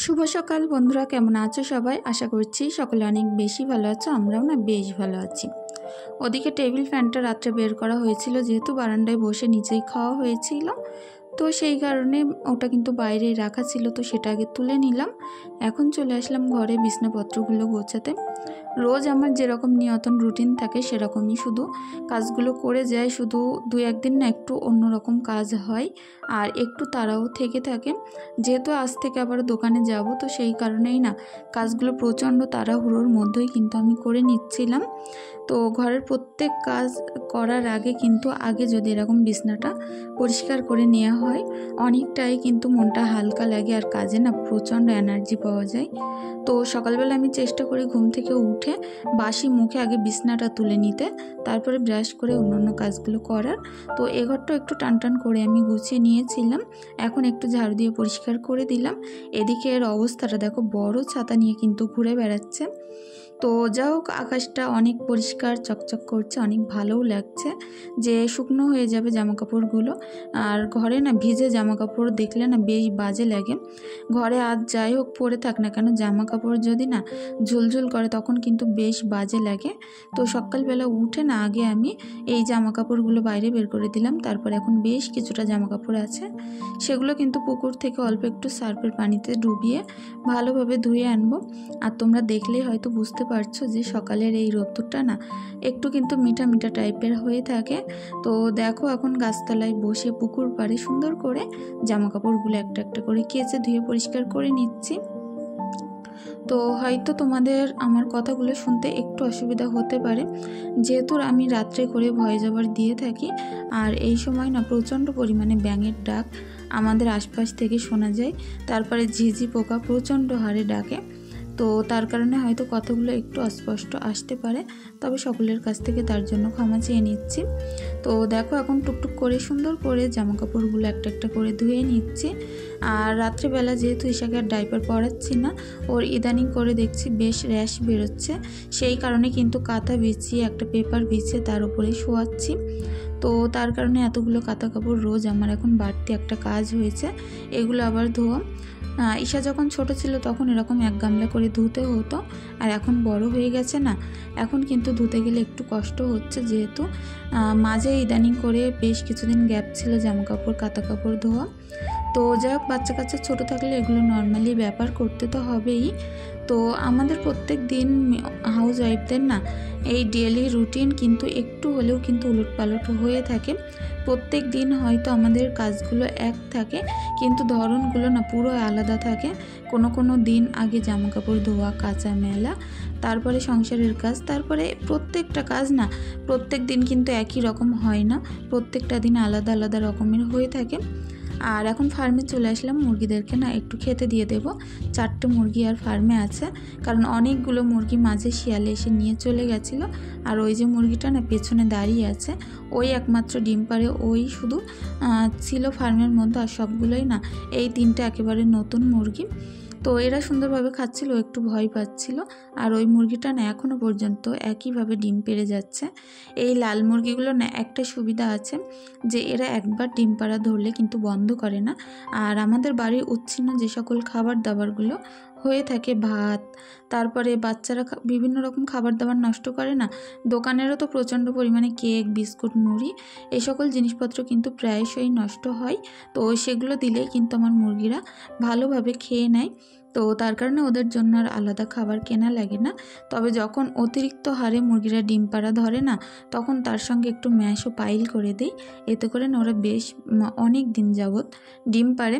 শুভ সকাল বন্ধুরা, কেমন আছো সবাই? আশা করছি সকলে অনেক বেশি ভালো আছো। আমরাও না বেশ ভালো আছি। ওদিকে টেবিল ফ্যানটা রাত্রে বের করা হয়েছিল, যেহেতু বারান্দায় বসে নিচেই খাওয়া হয়েছিল, তো সেই কারণে ওটা কিন্তু বাইরেই রাখা ছিল, তো সেটা আগে তুলে নিলাম। এখন চলে আসলাম ঘরে বিছনাপত্রগুলো গোছাতে। রোজ আমার যেরকম নিয়তন রুটিন থাকে সেরকমই শুধু কাজগুলো করে যায়, শুধু দু একদিন না একটু অন্যরকম কাজ হয় আর একটু তাড়াও থেকে থাকে। যেহেতু আজ থেকে আবার দোকানে যাব, তো সেই কারণেই না কাজগুলো প্রচণ্ড তাড়াহুড়োর মধ্যেই কিন্তু আমি করে নিচ্ছিলাম। তো ঘরের প্রত্যেক কাজ করার আগে কিন্তু আগে যদি এরকম বিছনাটা পরিষ্কার করে নেওয়া হয়, অনেকটাই কিন্তু মনটা হালকা লাগে আর কাজে না প্রচণ্ড এনার্জি পাওয়া যায়। তো সকালবেলা আমি চেষ্টা করি ঘুম থেকে উঠে বাসি মুখে আগে বিছনাটা তুলে নিতে, তারপরে ব্রাশ করে অন্যান্য কাজগুলো করার। তো এ ঘরটা একটু টান করে আমি গুছিয়ে নিয়েছিলাম, এখন একটু ঝাড়ু দিয়ে পরিষ্কার করে দিলাম। এদিকে এর অবস্থাটা দেখো, বড় ছাতা নিয়ে কিন্তু ঘুরে বেড়াচ্ছে। তো যা হোক, আকাশটা অনেক পরিষ্কার চকচক করছে, অনেক ভালোও লাগছে যে শুকনো হয়ে যাবে জামাকাপড়গুলো। আর ঘরে না ভিজে জামাকাপড় দেখলে না বেশ বাজে লাগে। ঘরে আজ যাই হোক পরে থাক না কেন, জামাকাপড় যদি না ঝুলঝুল করে তখন কিন্তু বেশ বাজে লাগে। তো সকালবেলা উঠে না আগে আমি এই জামাকাপড়গুলো বাইরে বের করে দিলাম। তারপর এখন বেশ কিছুটা জামাকাপড় আছে, সেগুলো কিন্তু পুকুর থেকে অল্প একটু সার্ফের পানিতে ডুবিয়ে ভালোভাবে ধুয়ে আনবো। আর তোমরা দেখলেই হয়তো বুঝতে পারছো যে সকালের এই রোদ্দুরটা না একটু কিন্তু মিঠা মিঠা টাইপের হয়ে থাকে। তো দেখো, এখন গাছতলায় বসে পুকুর পাড়ে সুন্দর করে জামা কাপড়গুলো একটা একটা করে কেচে ধুয়ে পরিষ্কার করে নিচ্ছি। তো হয়তো তোমাদের আমার কথাগুলো শুনতে একটু অসুবিধা হতে পারে, যেহেতু আমি রাত্রে করে ভয়েস ওভার দিয়ে থাকি। আর এই সময় না প্রচণ্ড পরিমাণে ব্যাঙের ডাক আমাদের আশপাশ থেকে শোনা যায়, তারপরে ঝিঝি পোকা প্রচণ্ড হারে ডাকে। তো তার কারণে হয়তো কথাগুলো একটু অস্পষ্ট আসতে পারে, তবে সকলের কাছ থেকে তার জন্য ক্ষমা চেয়ে নিচ্ছি। তো দেখো, এখন টুকটুক করে সুন্দর করে জামাকাপড়গুলো একটা একটা করে ধুয়ে নিচ্ছি। আর রাত্রিবেলা যেহেতু ঈশাকে আর ডাইপার পরাচ্ছি না, ওর ইদানিং করে দেখছি বেশ র্যাশ বেরোচ্ছে, সেই কারণে কিন্তু কাঁথা বিছিয়ে একটা পেপার বিছিয়ে তার উপরে শোয়াচ্ছি। তো তার কারণে এতগুলো কাঁথা কাপড় রোজ আমার এখন বাড়তি একটা কাজ হয়েছে, এগুলো আবার ধোয়া। ঈশা যখন ছোট ছিল তখন এরকম এক গামলা করে ধুতে হতো, আর এখন বড় হয়ে গেছে না, এখন কিন্তু ধুতে গেলে একটু কষ্ট হচ্ছে, যেহেতু মাঝে ইদানিং করে বেশ কিছুদিন গ্যাপ ছিল জামা কাপড় কাঁথা কাপড় ধোয়া। তো যাই হোক, বাচ্চা কাচ্চা ছোটো থাকলে এগুলো নর্মালি ব্যাপার করতে তো হবেই। তো আমাদের প্রত্যেক দিন হাউস ওয়াইফদের না এই ডেলি রুটিন কিন্তু একটু হলেও কিন্তু উলটপালট হয়ে থাকে। প্রত্যেক দিন হয়তো আমাদের কাজগুলো এক থাকে, কিন্তু ধরনগুলো না পুরো আলাদা থাকে। কোনো দিন আগে জামা কাপড় ধোয়া, কাচা মেলা, তারপরে সংসারের কাজ, তারপরে প্রত্যেকটা কাজ না প্রত্যেক দিন কিন্তু একই রকম হয় না, প্রত্যেকটা দিন আলাদা আলাদা রকমের হয়ে থাকে। আর এখন ফার্মে চলে আসলাম, মুরগিদেরকে না একটু খেতে দিয়ে দেব। 4টে মুরগি আর ফার্মে আছে, কারণ অনেকগুলো মুরগি মাঝে শিয়ালে এসে নিয়ে চলে গেছিলো। আর ওই যে মুরগিটা না পেছনে দাঁড়িয়ে আছে, ওই একমাত্র ডিম পারে, ওই শুধু ছিল ফার্মের মধ্যে, আর সবগুলোই না এই 3টে একেবারে নতুন মুরগি। তো এরা সুন্দরভাবে খাচ্ছিল, একটু ভয় পাচ্ছিল। আর ওই মুরগিটা না এখনও পর্যন্ত একইভাবে ডিম পেড়ে যাচ্ছে। এই লাল মুরগিগুলো না একটা সুবিধা আছে, যে এরা একবার ডিম পাড়া ধরলে কিন্তু বন্ধ করে না। আর আমাদের বাড়ির উচ্ছিন্ন যে সকল খাবার দাবারগুলো হয়ে থাকে, ভাত, তারপরে বাচ্চারা বিভিন্ন রকম খাবার দাবার নষ্ট করে না, দোকানেরও তো প্রচণ্ড পরিমাণে কেক, বিস্কুট, মুড়ি, এই সকল জিনিসপত্র কিন্তু প্রায়শই নষ্ট হয়। তো সেগুলো দিলেই কিন্তু আমার মুরগিরা ভালোভাবে খেয়ে নেয়। তো তার কারণে ওদের জন্য আর আলাদা খাবার কেনা লাগে না। তবে যখন অতিরিক্ত হারে মুরগিরা ডিম পাড়া ধরে না, তখন তার সঙ্গে একটু ম্যাশও পাইল করে দিই, এতে করে না ওরা বেশ অনেক দিন যাবৎ ডিম পাড়ে।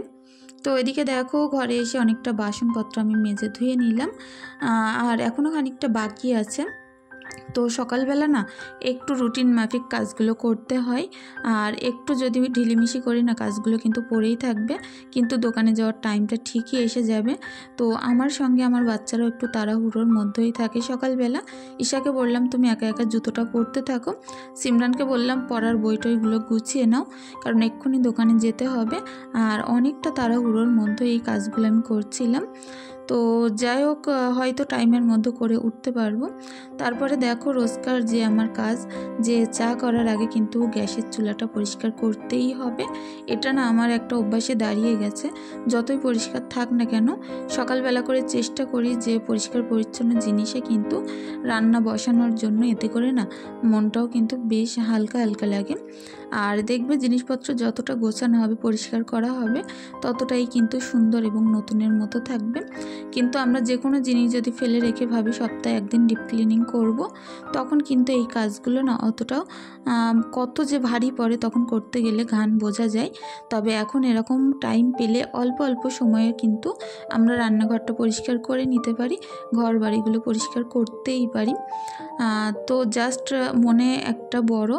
তো এদিকে দেখো, ঘরে এসে অনেকটা বাসনপত্র আমি মেজে ধুয়ে নিলাম, আর এখনও খানিকটা বাকি আছে। তো সকালবেলা না একটু রুটিন মাফিক কাজগুলো করতে হয়, আর একটু যদি ঢিলিমিশি করি না কাজগুলো কিন্তু পড়েই থাকবে, কিন্তু দোকানে যাওয়ার টাইমটা ঠিকই এসে যাবে। তো আমার সঙ্গে আমার বাচ্চারাও একটু তাড়াহুড়োর মধ্যেই থাকে সকালবেলা। ঈশাকে বললাম তুমি একা একা জুতোটা পরতে থাকো, সিমরানকে বললাম পরার বইটইগুলো গুছিয়ে নাও, কারণ এক্ষুনি দোকানে যেতে হবে। আর অনেকটা তাড়াহুড়োর মধ্যে এই কাজগুলো আমি করছিলাম। তো যাই হোক, হয়তো টাইমের মধ্যে করে উঠতে পারবো। তারপরে দেখো রোজকার যে আমার কাজ, যে চা করার আগে কিন্তু গ্যাসের চুলাটা পরিষ্কার করতেই হবে। এটা না আমার একটা অভ্যাসে দাঁড়িয়ে গেছে। যতই পরিষ্কার থাক না কেন, সকালবেলা করে চেষ্টা করি যে পরিষ্কার পরিচ্ছন্ন জিনিসে কিন্তু রান্না বসানোর জন্য, এতে করে না মনটাও কিন্তু বেশ হালকা হালকা লাগে। আর দেখবে জিনিসপত্র যতটা গোছানো হবে, পরিষ্কার করা হবে, ততটাই কিন্তু সুন্দর এবং নতুনের মতো থাকবে। কিন্তু আমরা যে কোনো জিনিস যদি ফেলে রেখে ভাবি সপ্তাহে একদিন ডিপ ক্লিনিং করব, তখন কিন্তু এই কাজগুলো না অতটাও কত যে ভারী পড়ে তখন করতে গেলে ঘান বোঝা যায়। তবে এখন এরকম টাইম পেলে অল্প অল্প সময়ে কিন্তু আমরা রান্নাঘরটা পরিষ্কার করে নিতে পারি, ঘর বাড়িগুলো পরিষ্কার করতেই পারি। তো জাস্ট মনে একটা বড়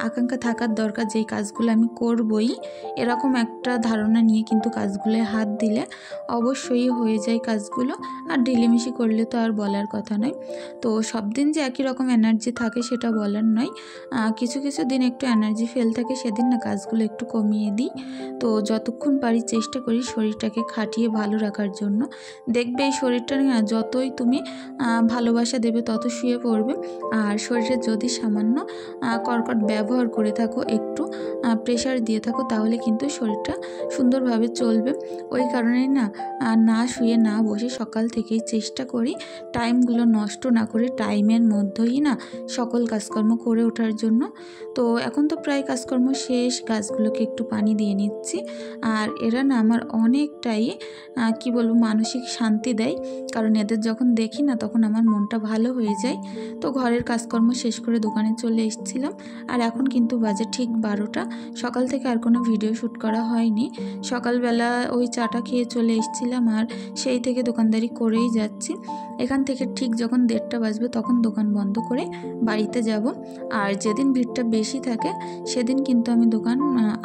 আকাঙ্ক্ষা থাকার দরকার, যেই কাজগুলো আমি করবই, এরকম একটা ধারণা নিয়ে কিন্তু কাজগুলোয় হাত দিলে অবশ্যই হয়ে যায় কাজগুলো। আর ঢিলেমিশি করলে তো আর বলার কথা নয়। তো সব দিন যে একই রকম এনার্জি থাকে সেটা বলার নয়, কিছু কিছু দিন একটু এনার্জি ফেল থাকে, সেদিন না কাজগুলো একটু কমিয়ে দিই। তো যতক্ষণ পারি চেষ্টা করি শরীরটাকে খাটিয়ে ভালো রাখার জন্য। দেখবে এই শরীরটা না যতই তুমি ভালোবাসা দেবে তত শুয়ে পড়বে। আর শরীরে যদি সামান্য কর্কট ব্যবহার করে থাকো, একটু প্রেশার দিয়ে থাকো, তাহলে কিন্তু শরীরটা সুন্দরভাবে চলবে। ওই কারণেই না শুয়ে না বসে সকাল থেকেই চেষ্টা করি টাইমগুলো নষ্ট না করে টাইমের মধ্যেই সকল কাজকর্ম করে ওঠার জন্য। তো এখন তো প্রায় কাজকর্ম শেষ, গাছগুলোকে একটু পানি দিয়ে নিচ্ছি। আর এরা আমার অনেকটাই কি বলবো, মানসিক শান্তি দেয়। কারণ এদের যখন দেখি তখন আমার মনটা ভালো হয়ে যায়। তো ঘরের কাজকর্ম শেষ করে দোকানে চলে এসেছিলাম। আর এখন কিন্তু বাজে ঠিক 12টা। সকাল থেকে আর কোনো ভিডিও শ্যুট করা হয়নি। সকালবেলা ওই চাটা খেয়ে চলে এসেছিলাম, আর সেই থেকে দোকানদারি করেই যাচ্ছি। এখান থেকে ঠিক যখন 1:30 বাজবে তখন দোকান বন্ধ করে বাড়িতে যাব। আর যেদিন ভিড়টা বেশি থাকে সেদিন কিন্তু আমি দোকান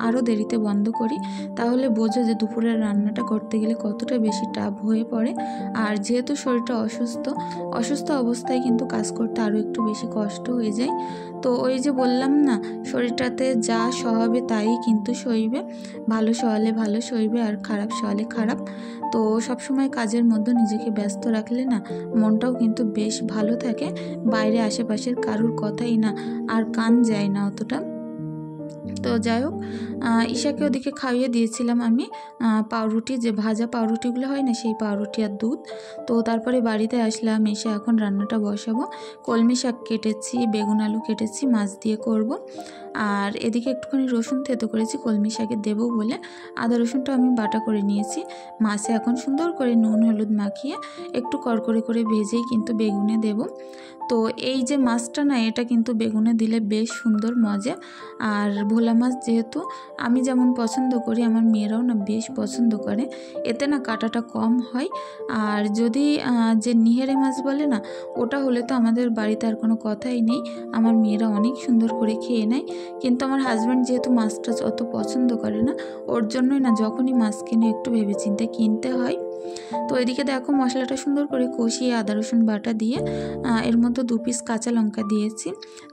আরও দেরিতে বন্ধ করি। তাহলে বোঝো যে দুপুরের রান্নাটা করতে গেলে কতটা বেশি টাফ হয়ে পড়ে। আর যেহেতু শরীরটা অসুস্থ অবস্থায় কিন্তু কাজ করতে আরও একটু বেশি কষ্ট হয়ে যায়। তো ওই যে বললাম শরীরটাতে যা সহাবে তাই কিন্তু সইবে। ভালো সহালে ভালো সইবে, আর খারাপ সহালে খারাপ। তো সবসময় কাজের মধ্যে নিজেকে ব্যস্ত রাখলে মনটাও কিন্তু বেশ ভালো থাকে। বাইরে আশেপাশের কারুর কথাই আর কান যায় না অতটা। তো যাই হোক, ঈশাকে ওদিকে খাইয়ে দিয়েছিলাম আমি পাউরুটি, যে ভাজা পাউরুটিগুলো হয় সেই পাউরুটি আর দুধ। তো তারপরে বাড়িতে আসলাম, এসে এখন রান্নাটা বসাবো। কলমি শাক কেটেছি, বেগুন আলু কেটেছি, মাছ দিয়ে করব। আর এদিকে একটুখানি রসুন থেতো করেছি কলমি শাকে দেবো বলে। আদা রসুনটা আমি বাটা করে নিয়েছি। মাছে এখন সুন্দর করে নুন হলুদ মাখিয়ে একটু কড়কড়ে করে ভেজেই কিন্তু বেগুনে দেব। তো এই যে মাছটা এটা কিন্তু বেগুনে দিলে বেশ সুন্দর মজা। আর ভোলা মাছ যেহেতু আমি যেমন পছন্দ করি, আমার মেয়েরাও বেশ পছন্দ করে। এতে কাঁটাটা কম হয়। আর যদি যে নিহেরে মাছ বলে ওটা হলে তো আমাদের বাড়িতে আর কোনো কথাই নেই, আমার মেয়েরা অনেক সুন্দর করে খেয়ে নেয়। কিন্তু আমার হাজব্যান্ড যেহেতু মাছটা অত পছন্দ করে না, ওর জন্যই যখনই মাছ কিনে একটু ভেবেচিন্তে কিনতে হয়। তো এদিকে দেখো মশলাটা সুন্দর করে কষিয়ে আদা রসুন বাটা দিয়ে এর মধ্যে 2 পিস কাঁচা লঙ্কা দিয়েছি।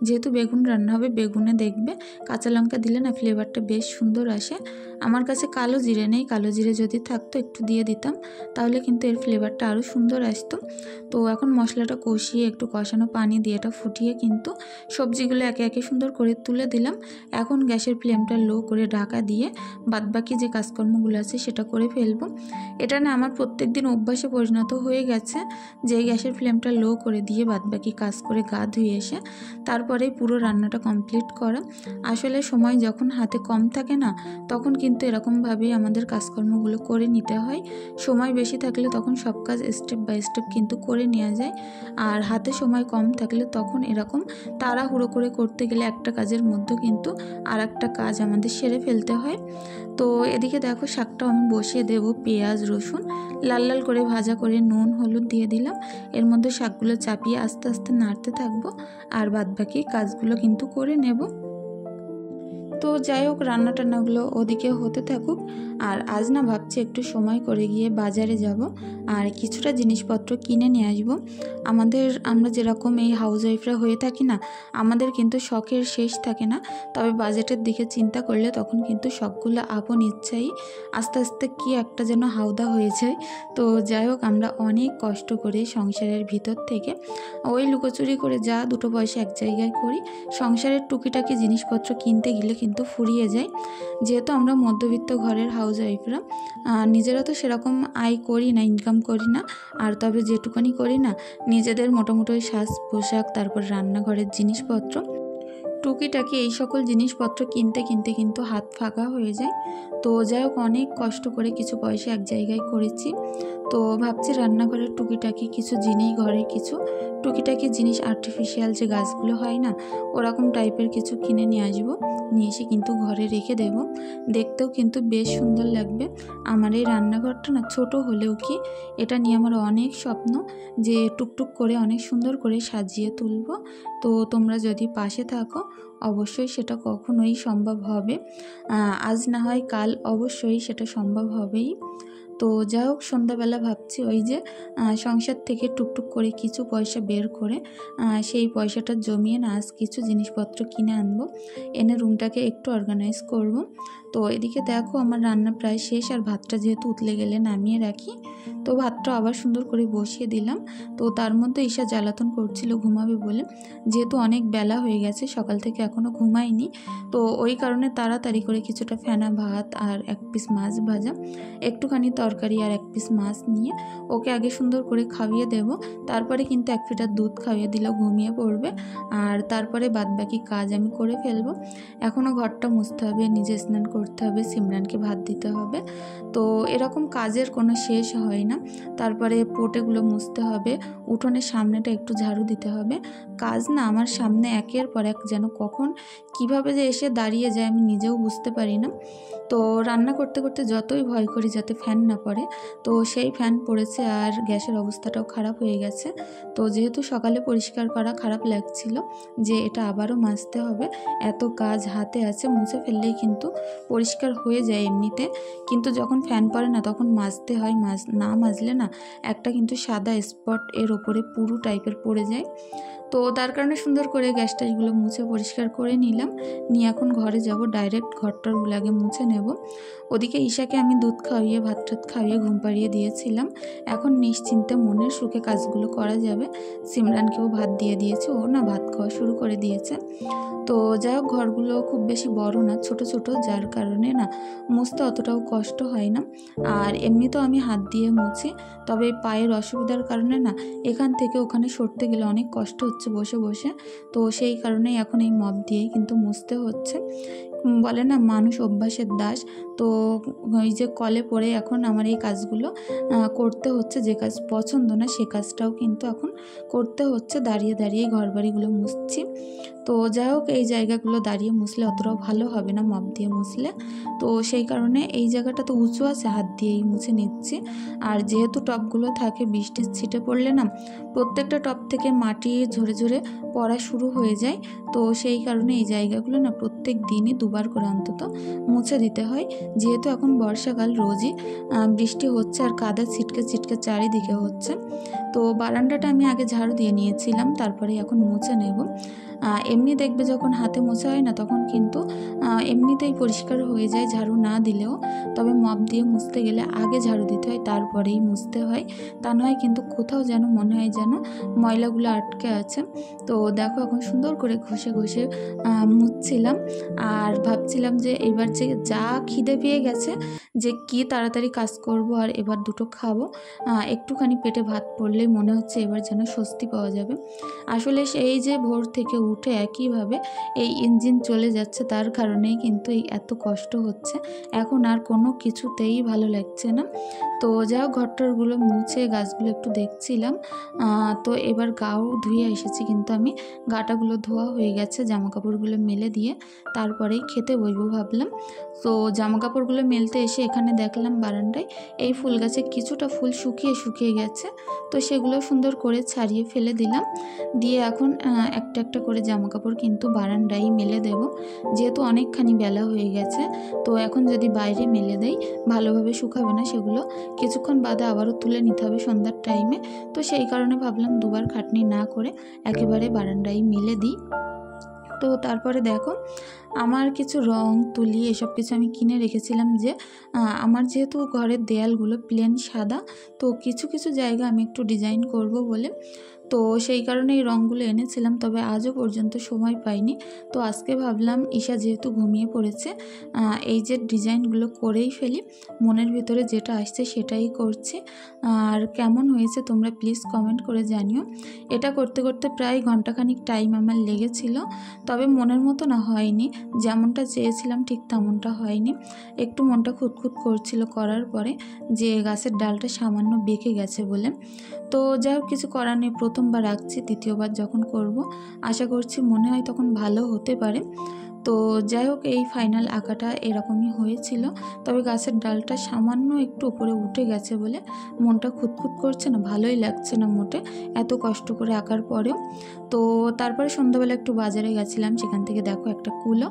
যেহেতু বেগুন রান্না হবে, বেগুনে দেখবে কাঁচা লঙ্কা দিলে ফ্লেভারটা বেশ সুন্দর আসে। আমার কাছে কালো জিরে নেই, কালো জিরে যদি থাকতো একটু দিয়ে দিতাম, তাহলে কিন্তু এর ফ্লেভারটা আরও সুন্দর আসতো। তো এখন মশলাটা কষিয়ে একটু কষানো পানি দিয়ে এটা ফুটিয়ে কিন্তু সবজিগুলো একে একে সুন্দর করে তুলে দিলাম। এখন গ্যাসের ফ্লেমটা লো করে ঢাকা দিয়ে বাদবাকি যে কাজকর্মগুলো আছে সেটা করে ফেলবো। এটা আমার প্রত্যেক দিন অভ্যাসে পরিণত হয়ে গেছে যে গ্যাসের ফ্লেমটা লো করে দিয়ে বাদবাকি কাজ করে গা ধুয়ে এসে তারপরে পুরো রান্নাটা কমপ্লিট করা। আসলে সময় যখন হাতে কম থাকে তখন কিন্তু এরকমভাবেই আমাদের কাজকর্মগুলো করে নিতে হয়। সময় বেশি থাকলে তখন সব কাজ স্টেপ বাই স্টেপ কিন্তু করে নেওয়া যায়। আর হাতে সময় কম থাকলে তখন এরকম তাড়াহুড়ো করে করতে গেলে একটা কাজের মধ্যে কিন্তু আর একটা কাজ আমাদের সেরে ফেলতে হয়। তো এদিকে দেখো শাকটাও আমি বসিয়ে দেব। পেঁয়াজ রসুন লাল লাল করে ভাজা করে নুন হলুদ দিয়ে দিলাম। এর মধ্যে শাকগুলো চাপিয়ে আস্তে আস্তে নাড়তে থাকবো, আর বাদবাকি কাজগুলো কিন্তু করে নেব। তো যাই হোক, রান্না টান্নাগুলো ওদিকে হতে থাকুক। আর আজ না ভাবছি একটু সময় করে গিয়ে বাজারে যাব আর কিছুটা জিনিসপত্র কিনে নিয়ে আসবো। আমরা যেরকম এই হাউস ওয়াইফরা হয়ে থাকি না, আমাদের কিন্তু শখের শেষ থাকে না। তবে বাজেটের দিকে চিন্তা করলে তখন কিন্তু শখগুলো আপন ইচ্ছাই আস্তে আস্তে কি একটা যেন হাউদা হয়ে যায়। তো যাই হোক, আমরা অনেক কষ্ট করে সংসারের ভিতর থেকে ওই লুকোচুরি করে যা দুটো পয়সা এক জায়গায় করি, সংসারের টুকিটাকি জিনিসপত্র কিনতে গেলে কিন্তু ফুরিয়ে যায়। যেহেতু আমরা মধ্যবিত্ত ঘরের হাউস ওয়াইফরা, নিজেরা তো সেরকম আয় করি না, ইনকাম করি না। আর তবে যেটুকুনি করি না, নিজেদের মোটামুটি ওই সাজ পোশাক, তারপর রান্নাঘরের জিনিসপত্র, টুকিটাকি এই সকল জিনিসপত্র কিনতে কিনতে কিন্তু হাত ফাঁকা হয়ে যায়। তো যাই হোক, অনেক কষ্ট করে কিছু পয়সা এক জায়গায় করেছি। তো ভাবছি রান্নাঘরের টুকিটাকি কিছু জিনিস, ঘরের কিছু টুকিটাকি জিনিস, আর্টিফিশিয়াল যে গাছগুলো হয় না, ওরকম টাইপের কিছু কিনে নিয়ে আসবো। নিয়ে এসে কিন্তু ঘরে রেখে দেব, দেখতেও কিন্তু বেশ সুন্দর লাগবে। আমার এই রান্নাঘরটা না ছোট হলেও কি, এটা নিয়ে আমার অনেক স্বপ্ন যে টুকটুক করে অনেক সুন্দর করে সাজিয়ে তুলব। তো তোমরা যদি পাশে থাকো, অবশ্যই সেটা কখনোই সম্ভব হবে। আজ না হয় কাল অবশ্যই সেটা সম্ভব হবেই। তো যাই হোক, সন্ধ্যাবেলা ভাবছি ওই যে সংসার থেকে টুকটুক করে কিছু পয়সা বের করে সেই পয়সাটা জমিয়ে না আজ কিছু জিনিসপত্র কিনে আনবো, এনে রুমটাকে একটু অর্গানাইজ করব। তো এদিকে দেখো, আমার রান্না প্রায় শেষ। আর ভাতটা যেহেতু উতলে গেলে নামিয়ে রাখি, তো ভাতটা আবার সুন্দর করে বসিয়ে দিলাম। তো তার মধ্যে ঈশা জ্বালাতন করছিল ঘুমাবে বলে, যেহেতু অনেক বেলা হয়ে গেছে, সকাল থেকে এখনও ঘুমায়নি। তো ওই কারণে তাড়াতাড়ি করে কিছুটা ফেনা ভাত আর এক পিস মাছ ভাজা, একটুখানি তরকারি আর এক পিস মাছ নিয়ে ওকে আগে সুন্দর করে খাইয়ে দেব। তারপরে কিন্তু 1 লিটার দুধ খাইয়ে দিলেও ঘুমিয়ে পড়বে। আর তারপরে বাদবাকি কাজ আমি করে ফেলবো। এখনও ঘরটা মুছতে হবে, নিজে স্নান করতে হবে, সিমরানকে ভাত দিতে হবে। তো এরকম কাজের কোনো শেষ হয় না। তারপরে পোটেগুলো মুছতে হবে, উঠোনের সামনেটা একটু ঝাড়ু দিতে হবে। কাজ না আমার সামনে একের পর এক, যেন কখন কিভাবে যে এসে দাঁড়িয়ে যায় আমি নিজেও বুঝতে পারি না। তো রান্না করতে করতে যতই ভয় করি যাতে ফ্যান না পড়ে, তো সেই ফ্যান পড়েছে আর গ্যাসের অবস্থাটাও খারাপ হয়ে গেছে। তো যেহেতু সকালে পরিষ্কার করা, খারাপ লাগছিল যে এটা আবারও মাজতে হবে, এত কাজ হাতে আছে, মুছে ফেললেই কিন্তু পরিষ্কার হয়ে যায় এমনিতে। কিন্তু যখন ফ্যান পড়ে না তখন মাজতে হয়, না মাজলে না একটা কিন্তু সাদা স্পট এর ওপরে পুরু টাইপের পড়ে যায়। তো তার কারণে সুন্দর করে গ্যাস টাইসগুলো মুছে পরিষ্কার করে নিলাম। নিয়ে এখন ঘরে যাব, ডাইরেক্ট ঘরটারগুলো আগে মুছে নেব। ওদিকে ঈশাকে আমি দুধ খাইয়ে, ভাত টাত খাইয়ে ঘুম পাড়িয়ে দিয়েছিলাম। এখন নিশ্চিন্তে মনের সুখে কাজগুলো করা যাবে। সিমরানকেও ভাত দিয়ে দিয়েছে, ও না ভাত খাওয়া শুরু করে দিয়েছে। তো যাই হোক, ঘরগুলো খুব বেশি বড় না, ছোট ছোট, যার কারণে না মুছতে অতটাও কষ্ট হয় না। আর এমনিতেও আমি হাত দিয়ে মুছি, তবে পায়ের অসুবিধার কারণে না এখান থেকে ওখানে সরতে গেলে অনেক কষ্ট হচ্ছে বসে বসে। তো সেই কারণেই এখন এই মপ দিয়েই কিন্তু মুছতে হচ্ছে। বলে না মানুষ অভ্যাসের দাস। তো ওই যে কলে পড়ে এখন আমার এই কাজগুলো করতে হচ্ছে। যে কাজ পছন্দ না সে কাজটাও কিন্তু এখন করতে হচ্ছে। দাঁড়িয়ে দাঁড়িয়ে ঘর বাড়িগুলো মুছছি। তো যাই হোক, এই জায়গাগুলো দাঁড়িয়ে মুছলে অতটাও ভালো হবে না মপ দিয়ে মুছলে। তো সেই কারণে এই জায়গাটা তো উঁচু আছে, হাত দিয়েই মুছে নিচ্ছি। আর যেহেতু টবগুলো থাকে, বৃষ্টির ছিটে পড়লে না প্রত্যেকটা টব থেকে মাটি ঝরে ঝরে পড়া শুরু হয়ে যায়। তো সেই কারণে এই জায়গাগুলো না প্রত্যেক দিনই দুবার করে অন্তত মুছে দিতে হয়। যেহেতু এখন বর্ষাকাল, রোজই বৃষ্টি হচ্ছে আর কাদা ছিটকে ছিটকে চারিদিকে হচ্ছে। তো বারান্দাটা আমি আগে ঝাড়ু দিয়ে নিয়েছিলাম, তারপরে এখন মুছে নেব। এমনি দেখবে যখন হাতে মোছা হয় না তখন কিন্তু এমনিতেই পরিষ্কার হয়ে যায় ঝাড়ু না দিলেও। তবে মপ দিয়ে মুছতে গেলে আগে ঝাড়ু দিতে হয়, তারপরেই মুছতে হয়। তা নয় কিন্তু কোথাও যেন মনে হয় যেন ময়লাগুলো আটকে আছে। তো দেখো, এখন সুন্দর করে ঘষে ঘষে মুছছিলাম। আর ভাবছিলাম যে এবার যে যা খিদে পেয়ে গেছে, যে কি তাড়াতাড়ি কাজ করব আর এবার দুটো খাবো। একটুখানি পেটে ভাত পড়লেই মনে হচ্ছে এবার যেন স্বস্তি পাওয়া যাবে। আসলে সেই যে ভোর থেকে উঠে একইভাবে এই ইঞ্জিন চলে যাচ্ছে, তার কারণেই কিন্তু এই এত কষ্ট হচ্ছে। এখন আর কোনো কিছুতেই ভালো লাগছে না। তো যাও, ঘরটারগুলো মুছে গাছগুলো একটু দেখছিলাম। তো এবার গাও ধুয়ে এসেছি, কিন্তু আমি গাটাগুলো ধোয়া হয়ে গেছে। জামাকাপড়গুলো মেলে দিয়ে তারপরেই খেতে বসবো ভাবলাম। তো জামাকাপড়গুলো মেলতে এসে এখানে দেখলাম বারান্দায় এই ফুল গাছে কিছুটা ফুল শুকিয়ে শুকিয়ে গেছে। তো সেগুলো সুন্দর করে ছাড়িয়ে ফেলে দিলাম। দিয়ে এখন একটা একটা করে জামাকাপড় কিন্তু বারান্দায় মেলে দেব, যেহেতু অনেকখানি বেলা হয়ে গেছে। তো এখন যদি বাইরে মেলে দেই ভালোভাবে শুকাবে না, সেগুলো কিছুক্ষণ বাদে আবারও তুলে নিতে হবে সন্ধ্যার টাইমে। তো সেই কারণে ভাবলাম দুবার খাটনি না করে একেবারে বারান্দায় মেলে দিই। তো তারপরে দেখো আমার কিছু রং তুলি এসব কিছু আমি কিনে রেখেছিলাম, যে আমার যেহেতু ঘরের দেয়ালগুলো প্লেন সাদা, তো কিছু কিছু জায়গা আমি একটু ডিজাইন করব বলে, তো সেই কারণে এই রঙগুলো এনেছিলাম, তবে আজও পর্যন্ত সময় পাইনি। তো আজকে ভাবলাম ঈশা যেহেতু ঘুমিয়ে পড়েছে, এই যে ডিজাইনগুলো করেই ফেলি, মনের ভিতরে যেটা আসছে সেটাই করছি। আর কেমন হয়েছে তোমরা প্লিজ কমেন্ট করে জানিও। এটা করতে করতে প্রায় ঘন্টাখানিক টাইম আমার লেগেছিল, তবে মনের মতো না হয়নি, যেমনটা চেয়েছিলাম ঠিক তেমনটা হয়নি। একটু মনটা খুঁতখুত করছিল করার পরে, যে গাছের ডালটা সামান্য বেঁকে গেছে বলে। তো যাই হোক, কিছু করার নেই, প্রথমবার আঁকছি, দ্বিতীয়বার যখন করব আশা করছি মনে হয় তখন ভালো হতে পারে। তো যাই হোক, এই ফাইনাল আঁকাটা এরকমই হয়েছিল, তবে গাছের ডালটা সামান্য একটু উপরে উঠে গেছে বলে মনটা খুঁতখুত করছে না, ভালোই লাগছে না মোটে এত কষ্ট করে আঁকার পরেও। তো তারপরে সন্ধ্যাবেলা একটু বাজারে গেছিলাম, সেখান থেকে দেখো একটা কুলো,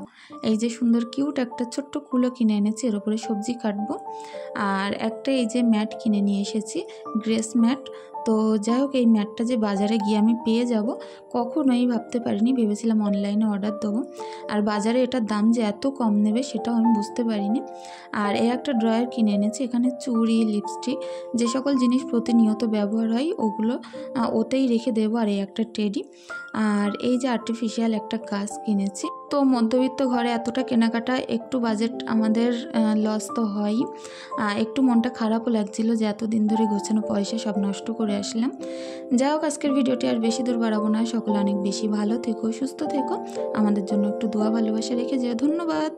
এই যে সুন্দর কিউট একটা ছোট্ট কুলো কিনে এনেছি, এর উপরে সবজি কাটবো। আর একটা এই যে ম্যাট কিনে নিয়ে এসেছি, গ্রেস ম্যাট। তো যাই হোক, এই ম্যাটটা যে বাজারে গিয়ে আমি পেয়ে যাব কখনোই ভাবতে পারিনি, ভেবেছিলাম অনলাইনে অর্ডার দেবো, আর বাজারে এটার দাম যে এত কম নেবে সেটাও আমি বুঝতে পারিনি। আর এই একটা ড্রয়ার কিনে এনেছি, এখানে চুড়ি, লিপস্টিক, যে সকল জিনিস প্রতিনিয়ত ব্যবহার হয় ওগুলো ওতেই রেখে দেবো। আর এই একটা টেডি, আর এই যে আর্টিফিশিয়াল একটা গাছ কিনেছি। তো মধ্যবিত্ত ঘরে এতটা কেনাকাটা, একটু বাজেট আমাদের লস তো হয়ই। একটু মনটা খারাপও লাগছিল যে এতদিন ধরে গোছানো পয়সা সব নষ্ট করে আসলাম। যাই হোক, আজকের ভিডিওটি আর বেশি দূর বাড়াবো না। সকলে অনেক বেশি ভালো থেকো, সুস্থ থেকো, আমাদের জন্য একটু দোয়া ভালোবাসা রেখে যেও। ধন্যবাদ।